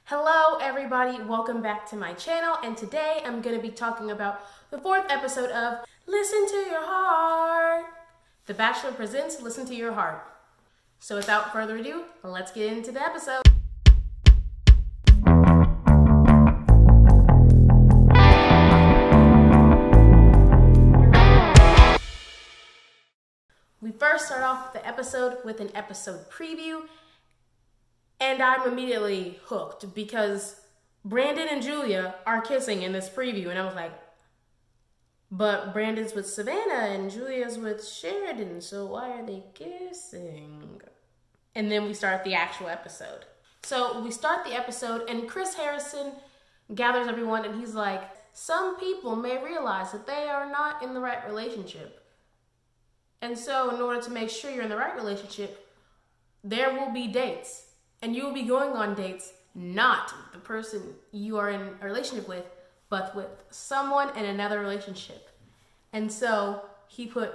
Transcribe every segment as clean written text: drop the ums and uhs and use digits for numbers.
Hello everybody, welcome back to my channel, and today I'm going to be talking about the 4th episode of Listen to Your Heart. The Bachelor presents Listen to Your Heart. So without further ado, let's get into the episode. We first start off the episode with an episode preview. And I'm immediately hooked because Brandon and Julia are kissing in this preview. And I was like, but Brandon's with Savannah and Julia's with Sheridan, so why are they kissing? And then we start the actual episode. So we start the episode and Chris Harrison gathers everyone and he's like, some people may realize that they are not in the right relationship. And so in order to make sure you're in the right relationship, there will be dates. And you will be going on dates, not the person you are in a relationship with, but with someone in another relationship. And so he put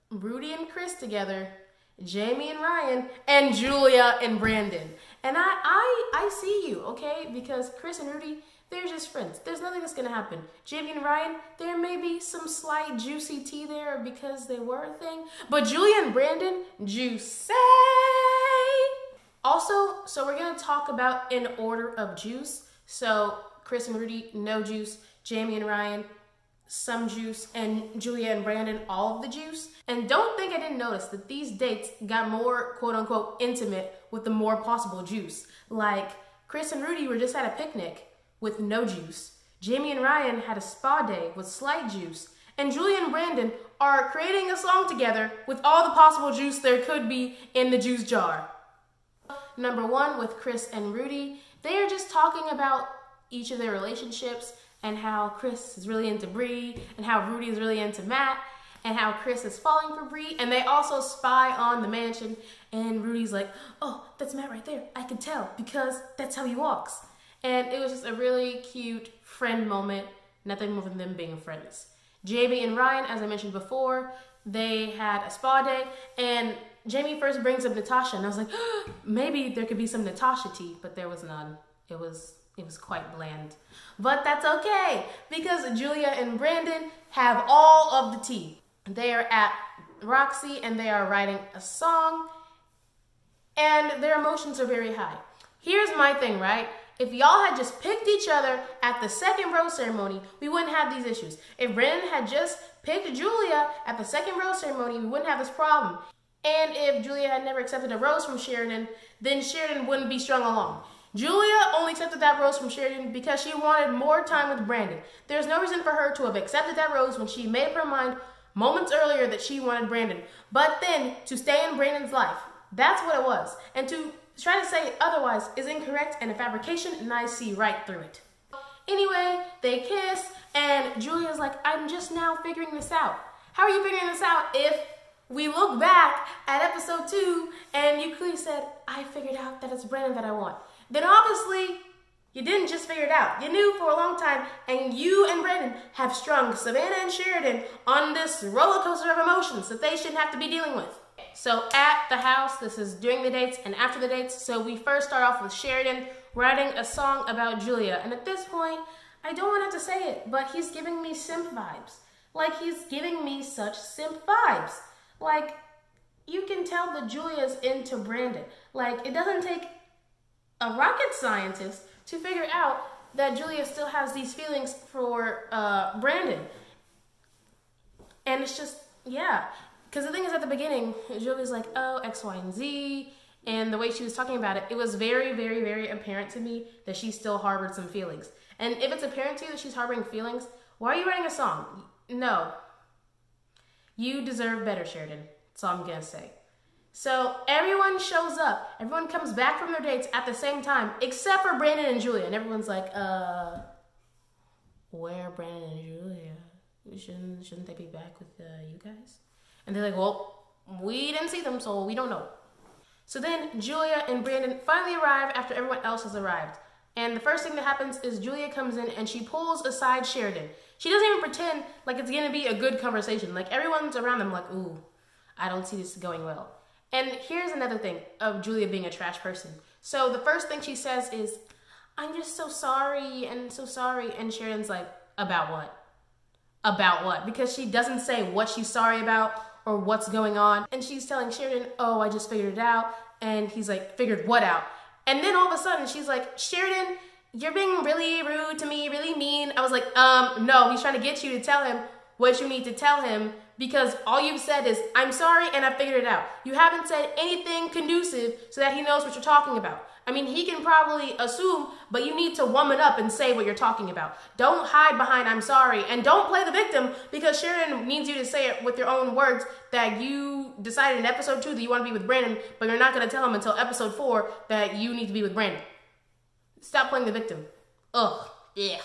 Rudy and Chris together, Jamie and Ryan, and Julia and Brandon. And I see you, okay? Because Chris and Rudy, they're just friends. There's nothing that's gonna happen. Jamie and Ryan, there may be some slight juicy tea there because they were a thing. But Julia and Brandon, juicy. Also, so we're going to talk about in order of juice. So Chris and Rudy, no juice. Jamie and Ryan, some juice. And Julia and Brandon, all of the juice. And don't think I didn't notice that these dates got more quote unquote intimate with the more possible juice. Like Chris and Rudy were just at a picnic with no juice. Jamie and Ryan had a spa day with slight juice. And Julia and Brandon are creating a song together with all the possible juice there could be in the juice jar. Number 1 with Chris and Rudy, they are just talking about each of their relationships and how Chris is really into Bree and how Rudy is really into Matt and how Chris is falling for Bree, and they also spy on the mansion and Rudy's like, oh, that's Matt right there. I can tell because that's how he walks. And it was just a really cute friend moment, nothing more than them being friends. Jamie and Ryan, as I mentioned before, they had a spa day and Jamie first brings up Natasha, and I was like, oh, maybe there could be some Natasha tea, but there was none. It was quite bland. But that's okay, because Julia and Brandon have all of the tea. They are at Roxy, and they are writing a song, and their emotions are very high. Here's my thing, right? If y'all had just picked each other at the second rose ceremony, we wouldn't have these issues. If Brandon had just picked Julia at the second rose ceremony, we wouldn't have this problem. And if Julia had never accepted a rose from Sheridan, then Sheridan wouldn't be strung along. Julia only accepted that rose from Sheridan because she wanted more time with Brandon. There's no reason for her to have accepted that rose when she made up her mind moments earlier that she wanted Brandon. But then to stay in Brandon's life, that's what it was. And to try to say otherwise is incorrect and a fabrication, and I see right through it. Anyway, they kiss, and Julia's like, I'm just now figuring this out. How are you figuring this out if we look back at episode 2 and you clearly said, I figured out that it's Brandon that I want? Then obviously, you didn't just figure it out. You knew for a long time, and you and Brandon have strung Savannah and Sheridan on this roller coaster of emotions that they shouldn't have to be dealing with. So at the house, this is during the dates and after the dates. So we first start off with Sheridan writing a song about Julia. And at this point, I don't want to have to say it, but he's giving me simp vibes. Like, he's giving me such simp vibes. Like, you can tell that Julia's into Brandon. Like, it doesn't take a rocket scientist to figure out that Julia still has these feelings for Brandon. And it's just, yeah. Because the thing is, at the beginning, Julia's like, oh, X, Y, and Z. And the way she was talking about it, it was very, very, very apparent to me that she still harbored some feelings. And if it's apparent to you that she's harboring feelings, why are you writing a song? No. You deserve better, Sheridan. That's all I'm going to say. So everyone shows up. Everyone comes back from their dates at the same time, except for Brandon and Julia. And everyone's like, where are Brandon and Julia? Shouldn't they be back with you guys? And they're like, well, we didn't see them, so we don't know. So then Julia and Brandon finally arrive after everyone else has arrived. And the first thing that happens is Julia comes in and she pulls aside Sheridan. She doesn't even pretend like it's going to be a good conversation. Like, everyone's around them like, ooh, I don't see this going well. And here's another thing of Julia being a trash person. So the first thing she says is, I'm just so sorry and so sorry. And Sheridan's like, about what? About what? Because she doesn't say what she's sorry about or what's going on. And she's telling Sheridan, oh, I just figured it out. And he's like, figured what out? And then all of a sudden she's like, Sheridan, you're being really rude to me, really mean. I was like, no, he's trying to get you to tell him what you need to tell him, because all you've said is, I'm sorry and I figured it out. You haven't said anything conducive so that he knows what you're talking about. I mean, he can probably assume, but you need to woman up and say what you're talking about. Don't hide behind I'm sorry, and don't play the victim, because Sheridan needs you to say it with your own words that you decided in episode 2 that you want to be with Brandon, but you're not going to tell him until episode 4 that you need to be with Brandon. Stop playing the victim. Ugh, yeah.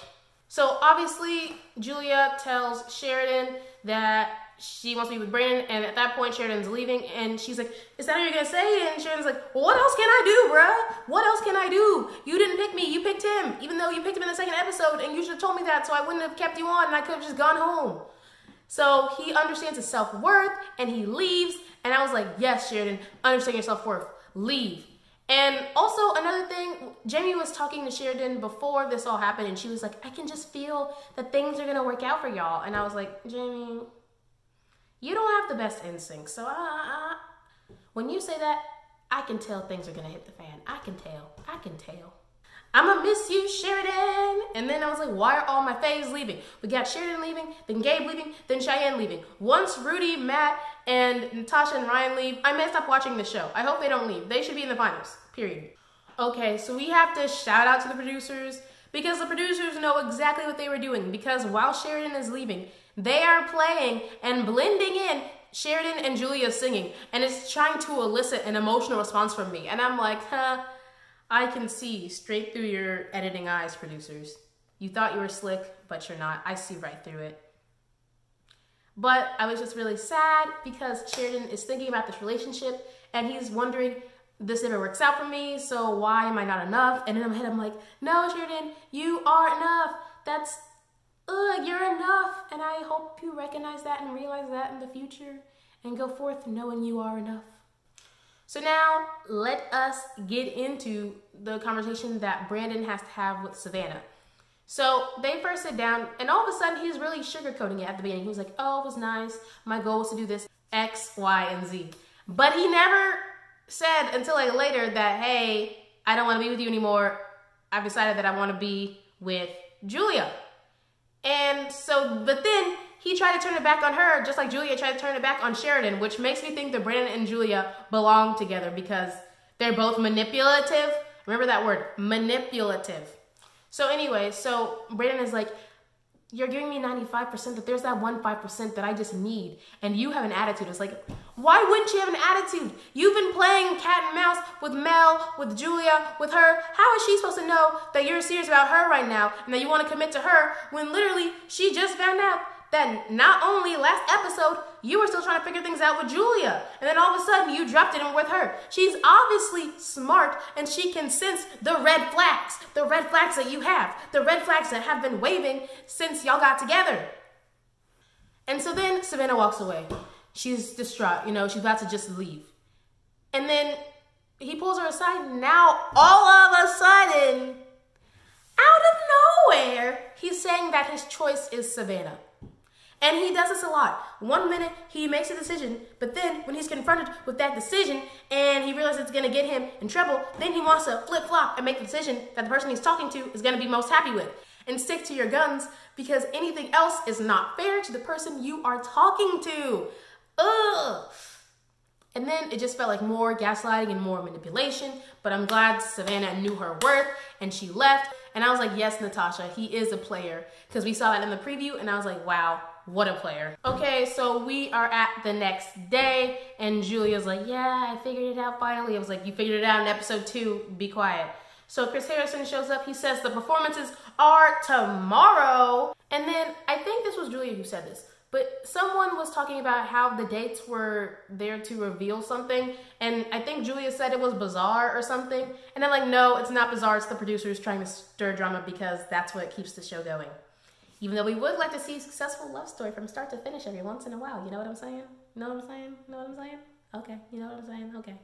So obviously, Julia tells Sheridan that she wants to be with Brandon, and at that point, Sheridan's leaving, and she's like, is that what you're gonna say? And Sheridan's like, well, what else can I do, bruh? What else can I do? You didn't pick me, you picked him, even though you picked him in the second episode, and you should have told me that, so I wouldn't have kept you on, and I could have just gone home. So he understands his self-worth, and he leaves, and I was like, yes, Sheridan, understand your self-worth, leave. And also, another thing, Jamie was talking to Sheridan before this all happened, and she was like, I can just feel that things are gonna work out for y'all. And I was like, Jamie, you don't have the best instincts, so when you say that, I can tell things are gonna hit the fan. I can tell. I'ma miss you, Sheridan. And then I was like, why are all my faves leaving? We got Sheridan leaving, then Gabe leaving, then Cheyenne leaving. Once Rudy, Matt, and Natasha and Ryan leave, I may stop watching the show. I hope they don't leave. They should be in the finals, period. Okay, so we have to shout out to the producers, because the producers know exactly what they were doing, because while Sheridan is leaving, they are playing and blending in Sheridan and Julia singing, and it's trying to elicit an emotional response from me. And I'm like, I can see straight through your editing eyes, producers. You thought you were slick, but you're not. I see right through it. But I was just really sad because Sheridan is thinking about this relationship, and he's wondering, this never works out for me, so why am I not enough? And in my head, I'm like, no, Sheridan, you are enough. You're enough. And I hope you recognize that and realize that in the future and go forth knowing you are enough. So now let us get into the conversation that Brandon has to have with Savannah. So they first sit down, and all of a sudden he's really sugarcoating it at the beginning. He was like, oh, it was nice. My goal was to do this X, Y, and Z. But he never said until like later that, hey, I don't want to be with you anymore. I've decided that I want to be with Julia. And so, but then he tried to turn it back on her, just like Julia tried to turn it back on Sheridan, which makes me think that Brandon and Julia belong together because they're both manipulative. Remember that word, manipulative. So anyway, so Brandon is like, you're giving me 95%, but there's that 5% that I just need. And you have an attitude. It's like, why wouldn't you have an attitude? You've been playing cat and mouse with Mel, with Julia, with her. How is she supposed to know that you're serious about her right now and that you want to commit to her when literally she just found out that not only last episode, you were still trying to figure things out with Julia. And then all of a sudden you dropped it in with her. She's obviously smart and she can sense the red flags that you have, the red flags that have been waving since y'all got together. And so then Savannah walks away. She's distraught, she's about to just leave. And then he pulls her aside, and now all of a sudden, out of nowhere, he's saying that his choice is Savannah. And he does this a lot. One minute, he makes a decision, but then when he's confronted with that decision and he realizes it's going to get him in trouble, then he wants to flip-flop and make the decision that the person he's talking to is going to be most happy with. And stick to your guns, because anything else is not fair to the person you are talking to. Ugh. And then it just felt like more gaslighting and more manipulation, but I'm glad Savannah knew her worth and she left. And I was like, yes, Natasha, he is a player, because we saw that in the preview and I was like, wow, what a player. Okay, so we are at the next day and Julia's like, yeah, I figured it out finally. I was like, you figured it out in episode 2, be quiet. So Chris Harrison shows up. He says the performances are tomorrow. And then I think this was Julia who said this, but someone was talking about how the dates were there to reveal something. And I think Julia said it was bizarre or something. And I'm like, no, it's not bizarre. It's the producers trying to stir drama because that's what keeps the show going. Even though we would like to see a successful love story from start to finish every once in a while. You know what I'm saying? You know what I'm saying? You know what I'm saying? Okay. You know what I'm saying? Okay.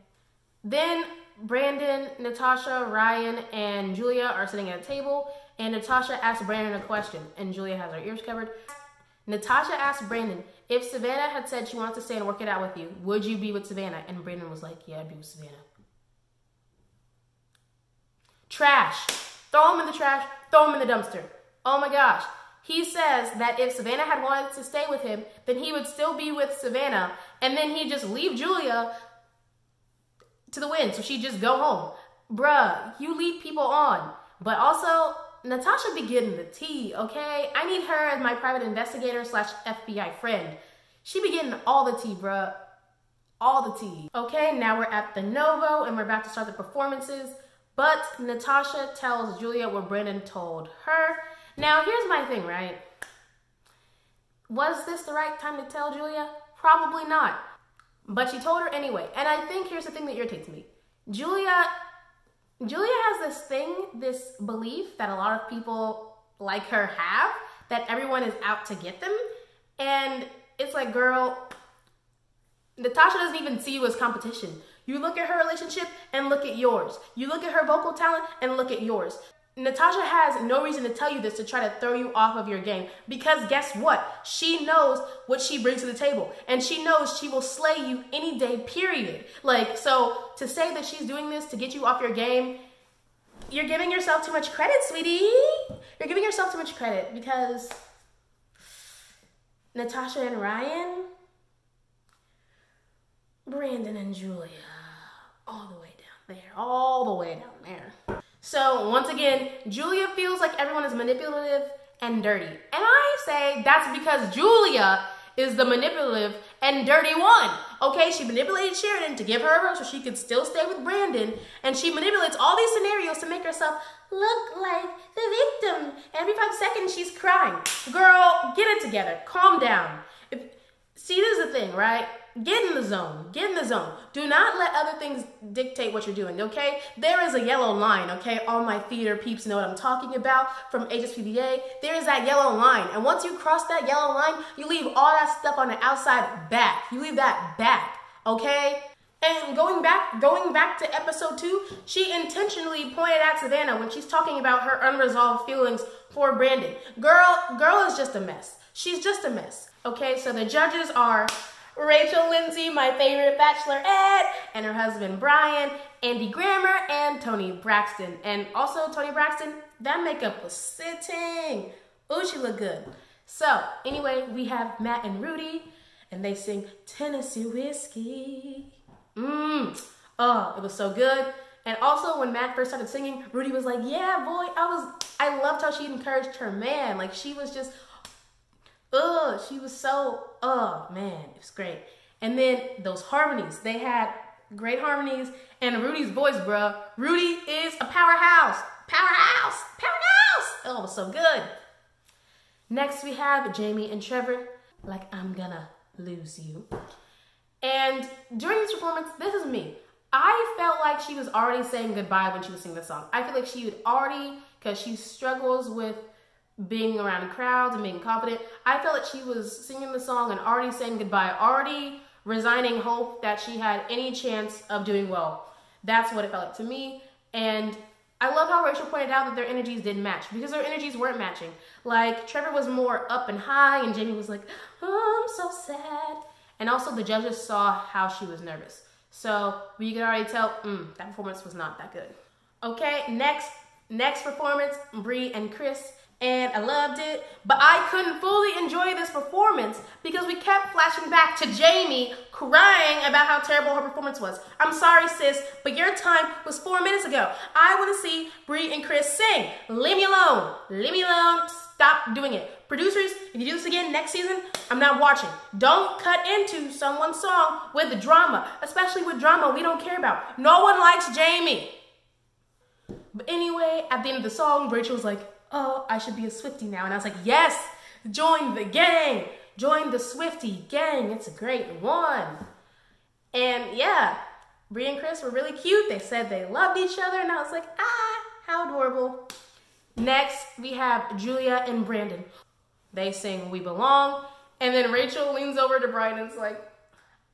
Then Brandon, Natasha, Ryan, and Julia are sitting at a table, and Natasha asks Brandon a question, and Julia has her ears covered. Natasha asked Brandon, if Savannah had said she wants to stay and work it out with you, would you be with Savannah? And Brandon was like, yeah, I'd be with Savannah. Trash. Throw him in the trash. Throw him in the dumpster. Oh my gosh. He says that if Savannah had wanted to stay with him, then he would still be with Savannah, and then he'd just leave Julia to the wind, so she'd just go home. Bruh, you lead people on. But also, Natasha be getting the tea, okay? I need her as my private investigator / FBI friend. She be getting all the tea, bruh. All the tea. Okay, now we're at the Novo, and we're about to start the performances. But Natasha tells Julia what Brandon told her. Now, here's my thing, right? Was this the right time to tell Julia? Probably not. But she told her anyway. And I think here's the thing that irritates me. Julia has this thing, this belief that a lot of people like her have, that everyone is out to get them. And it's like, girl, Natasha doesn't even see you as competition. You look at her relationship and look at yours. You look at her vocal talent and look at yours. Natasha has no reason to tell you this to try to throw you off of your game, because guess what? She knows what she brings to the table, and she knows she will slay you any day, period. Like, so to say that she's doing this to get you off your game, you're giving yourself too much credit, sweetie. You're giving yourself too much credit, because Natasha and Ryan, Brandon and Julia, all the way down there, all the way down there. So once again, Julia feels like everyone is manipulative and dirty. And I say that's because Julia is the manipulative and dirty one. Okay, she manipulated Sheridan to give her a rose so she could still stay with Brandon. And she manipulates all these scenarios to make herself look like the victim. Every 5 seconds she's crying. Girl, get it together. Calm down. See, this is the thing, right? Get in the zone. Get in the zone. Do not let other things dictate what you're doing, okay? There is a yellow line, okay? All my theater peeps know what I'm talking about from HSPBA. There is that yellow line. And once you cross that yellow line, you leave all that stuff on the outside back. You leave that back, okay? And going back to episode 2, she intentionally pointed at Savannah when she's talking about her unresolved feelings for Brandon. Girl is just a mess. She's just a mess. Okay, so the judges are Rachel Lindsay, my favorite bachelorette, and her husband Brian, Andy Grammer, and Toni Braxton. And also Toni Braxton, that makeup was sitting. Ooh, she looked good. So anyway, we have Matt and Rudy, and they sing Tennessee Whiskey. Oh, it was so good. And also when Matt first started singing, Rudy was like, yeah, boy, I loved how she encouraged her man. Like, she was just, she was so, man, it was great. And then those harmonies, they had great harmonies, and Rudy's voice, bruh. Rudy is a powerhouse. Powerhouse. Powerhouse. Oh, it was so good. Next we have Jamie and Trevor, like I'm gonna lose you. And during this performance, this is me. I felt like she was already saying goodbye when she was singing the song. I feel like she would already, because she struggles with being around crowds and being confident, I felt like she was singing the song and already saying goodbye, already resigning hope that she had any chance of doing well. That's what it felt like to me. And I love how Rachel pointed out that their energies didn't match, because their energies weren't matching. Like, Trevor was more up and high, and Jamie was like, oh, I'm so sad. And also the judges saw how she was nervous. So you could already tell, that performance was not that good. Okay, next performance, Bree and Chris. And I loved it, but I couldn't fully enjoy this performance because we kept flashing back to Jamie crying about how terrible her performance was. I'm sorry, sis, but your time was 4 minutes ago. I want to see Bree and Chris sing. Leave me alone. Leave me alone. Stop doing it. Producers, if you do this again next season, I'm not watching. Don't cut into someone's song with the drama, especially with drama we don't care about. No one likes Jamie. But anyway, at the end of the song, Rachel was like, oh, I should be a Swiftie now. And I was like, yes, join the gang. Join the Swiftie gang. It's a great one. And yeah, Bree and Chris were really cute. They said they loved each other. And I was like, how adorable. Next, we have Julia and Brandon. They sing We Belong. And then Rachel leans over to Brian and is like,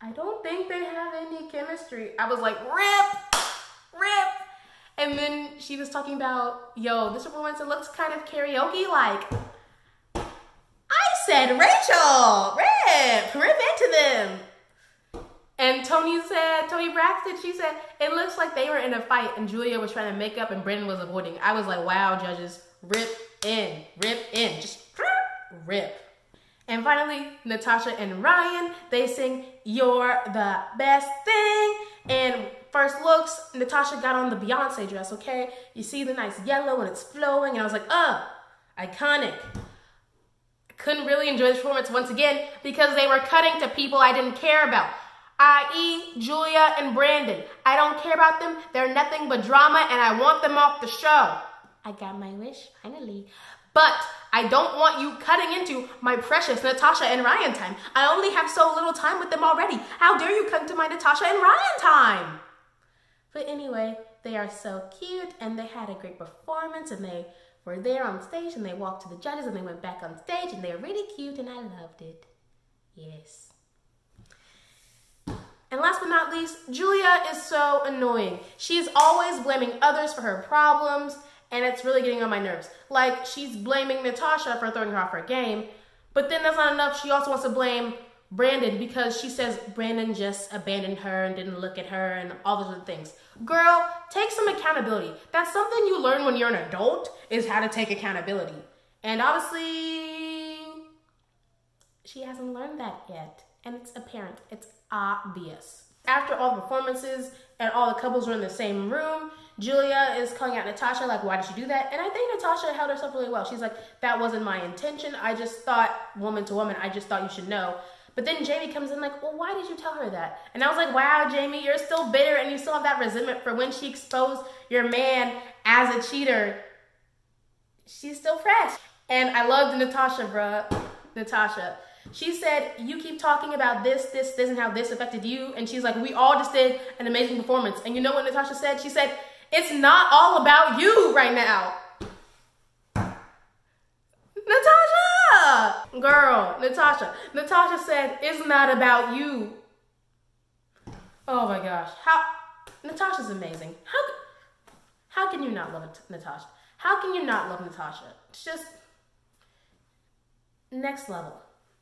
I don't think they have any chemistry. I was like, rip, rip. And then she was talking about, yo, this performance, it looks kind of karaoke-like. I said, Rachel, rip into them. And Tony Braxton, she said, it looks like they were in a fight and Julia was trying to make up and Brandon was avoiding. I was like, wow, judges, rip in, just rip. And finally, Natasha and Ryan, they sing, You're the Best Thing. And first looks, Natasha got on the Beyonce dress, okay? You see the nice yellow and it's flowing. And I was like, iconic. Couldn't really enjoy this performance once again because they were cutting to people I didn't care about, i.e. Julia and Brandon. I don't care about them. They're nothing but drama and I want them off the show. I got my wish, finally. But I don't want you cutting into my precious Natasha and Ryan time. I only have so little time with them already. How dare you cut into my Natasha and Ryan time? But anyway, they are so cute and they had a great performance and they were there on stage and they walked to the judges and they went back on stage and they were really cute and I loved it. Yes. And last but not least, Julia is so annoying. She's always blaming others for her problems and it's really getting on my nerves. Like, she's blaming Natasha for throwing her off her game, but then that's not enough. She also wants to blame Brandon because she says Brandon just abandoned her and didn't look at her and all those other things. Girl, take some accountability. That's something you learn when you're an adult, is how to take accountability. And honestly, she hasn't learned that yet. And it's apparent, it's obvious. After all the performances and all the couples were in the same room, Julia is calling out Natasha, like, why did you do that? And I think Natasha held herself really well. She's like, that wasn't my intention. I just thought, woman to woman, I just thought you should know. But then Jamie comes in like, well, why did you tell her that? And I was like, wow, Jamie, you're still bitter and you still have that resentment for when she exposed your man as a cheater. She's still fresh. And I loved Natasha, bruh. Natasha. She said, you keep talking about this, and how this affected you. And she's like, we all just did an amazing performance. And you know what Natasha said? She said, it's not all about you right now. Natasha! Girl, Natasha. Natasha said, it's not about you. Oh my gosh. Natasha's amazing. How can you not love Natasha? How can you not love Natasha? It's just next level.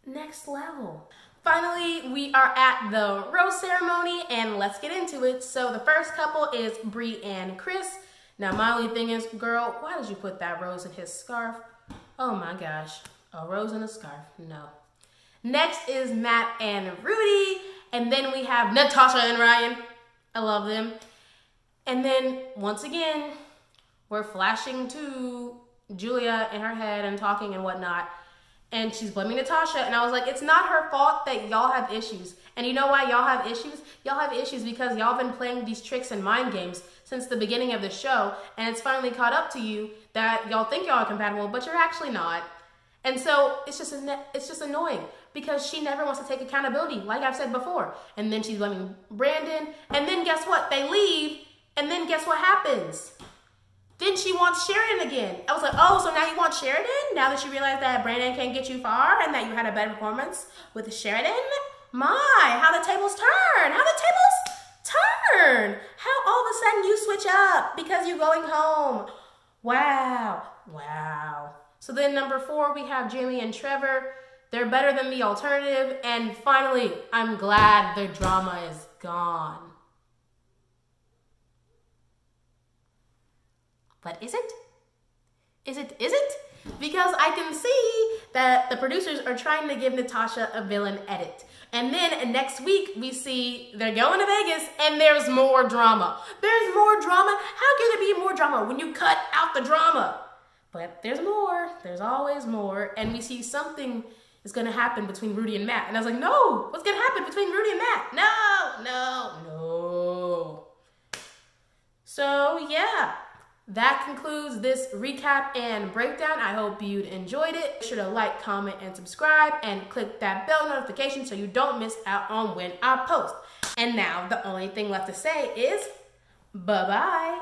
Next level. Finally, we are at the rose ceremony and let's get into it. So the first couple is Bree and Chris. Now my only thing is, girl, why did you put that rose in his scarf? Oh my gosh, a rose in a scarf, no. Next is Matt and Rudy. And then we have Natasha and Ryan. I love them. And then once again, we're flashing to Julia in her head and talking and whatnot. And she's blaming Natasha. And I was like, it's not her fault that y'all have issues. And you know why y'all have issues? Y'all have issues because y'all been playing these tricks and mind games since the beginning of the show. And it's finally caught up to you that y'all think y'all are compatible, but you're actually not. And so it's just annoying because she never wants to take accountability, like I've said before. And then she's blaming Brandon. And then guess what? They leave. And then guess what happens? Then she wants Sheridan again. I was like, oh, so now you want Sheridan? Now that you realize that Brandon can't get you far and that you had a better performance with Sheridan? My, how the tables turn. How the tables turn. How all of a sudden you switch up because you're going home. Wow. Wow. So then number 4, we have Jamie and Trevor. They're better than the alternative. And finally, I'm glad the drama is gone. But is it? Is it? Because I can see that the producers are trying to give Natasha a villain edit. And then next week we see they're going to Vegas and there's more drama. There's more drama. How can there be more drama when you cut out the drama? But there's more. There's always more. And we see something is going to happen between Rudy and Matt. And I was like, no, what's going to happen between Rudy and Matt? No. So yeah. That concludes this recap and breakdown. I hope you enjoyed it. Be sure to like, comment, and subscribe, and click that bell notification so you don't miss out on when I post. And now the only thing left to say is bye-bye.